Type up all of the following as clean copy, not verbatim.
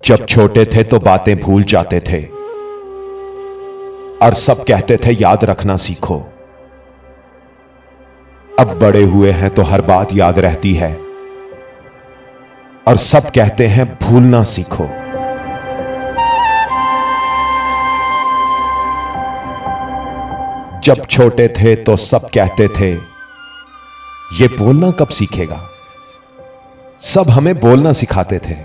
जब छोटे थे तो बातें भूल जाते थे और सब कहते थे याद रखना सीखो। अब बड़े हुए हैं तो हर बात याद रहती है और सब कहते हैं भूलना सीखो। जब छोटे थे तो सब कहते थे ये बोलना कब सीखेगा। सब हमें बोलना सिखाते थे।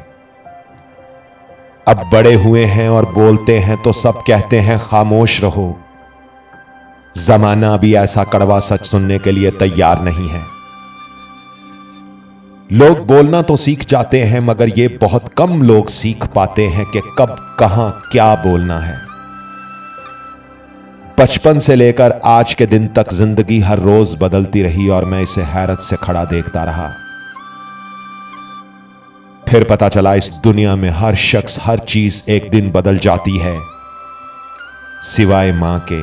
अब बड़े हुए हैं और बोलते हैं तो सब कहते हैं खामोश रहो। जमाना भी ऐसा कड़वा सच सुनने के लिए तैयार नहीं है। लोग बोलना तो सीख जाते हैं मगर ये बहुत कम लोग सीख पाते हैं कि कब कहां क्या बोलना है। बचपन से लेकर आज के दिन तक जिंदगी हर रोज बदलती रही और मैं इसे हैरत से खड़ा देखता रहा। फिर पता चला इस दुनिया में हर शख्स हर चीज एक दिन बदल जाती है, सिवाय मां के।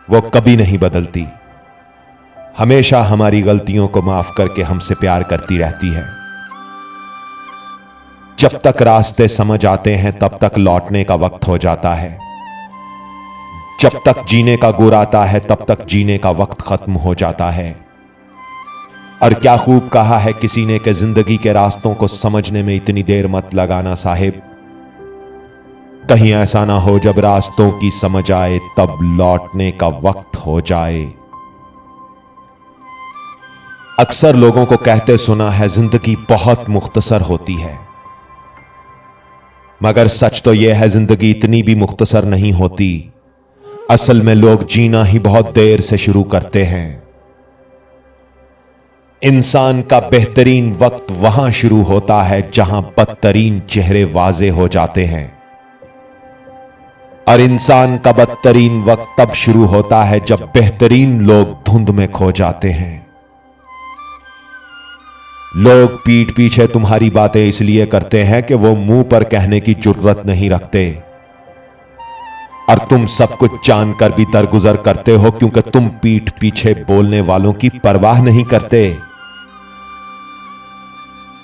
वो कभी नहीं बदलती, हमेशा हमारी गलतियों को माफ करके हमसे प्यार करती रहती है। जब तक रास्ते समझ आते हैं तब तक लौटने का वक्त हो जाता है। जब तक जीने का गुर आता है तब तक जीने का वक्त खत्म हो जाता है। और क्या खूब कहा है किसी ने कि जिंदगी के रास्तों को समझने में इतनी देर मत लगाना साहिब, कहीं ऐसा ना हो जब रास्तों की समझ आए तब लौटने का वक्त हो जाए। अक्सर लोगों को कहते सुना है जिंदगी बहुत मुख्तसर होती है, मगर सच तो यह है जिंदगी इतनी भी मुख्तसर नहीं होती। असल में लोग जीना ही बहुत देर से शुरू करते हैं। इंसान का बेहतरीन वक्त वहां शुरू होता है जहां बदतरीन चेहरे वाजे हो जाते हैं, और इंसान का बदतरीन वक्त तब शुरू होता है जब बेहतरीन लोग धुंध में खो जाते हैं। लोग पीठ पीछे तुम्हारी बातें इसलिए करते हैं कि वो मुंह पर कहने की जुर्रत नहीं रखते, और तुम सब कुछ जानकर भी दरगुजर करते हो क्योंकि तुम पीठ पीछे बोलने वालों की परवाह नहीं करते।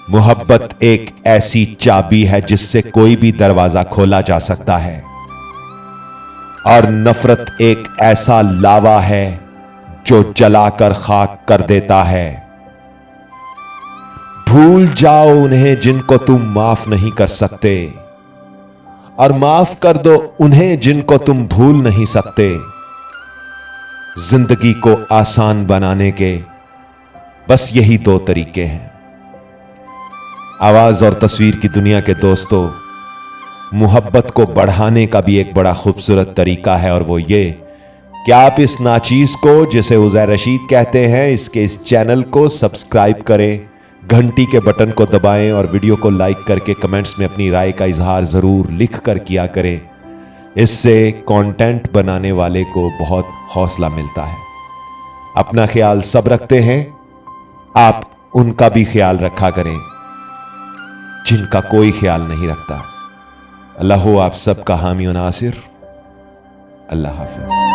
मोहब्बत एक ऐसी चाबी है जिससे कोई भी दरवाजा खोला जा सकता है, और नफरत एक ऐसा लावा है जो जलाकर खाक कर देता है। भूल जाओ उन्हें जिनको तुम माफ नहीं कर सकते, और माफ कर दो उन्हें जिनको तुम भूल नहीं सकते। जिंदगी को आसान बनाने के बस यही दो तरीके हैं। आवाज और तस्वीर की दुनिया के दोस्तों, मोहब्बत को बढ़ाने का भी एक बड़ा खूबसूरत तरीका है, और वो ये कि आप इस नाचीज को, जिसे उज़ैर रशीद कहते हैं, इसके इस चैनल को सब्सक्राइब करें, घंटी के बटन को दबाएं और वीडियो को लाइक करके कमेंट्स में अपनी राय का इजहार जरूर लिख कर किया करें। इससे कंटेंट बनाने वाले को बहुत हौसला मिलता है। अपना ख्याल सब रखते हैं, आप उनका भी ख्याल रखा करें जिनका कोई ख्याल नहीं रखता। अल्लाह हो आप सबका हामी और नासिर। अल्लाह हाफिज।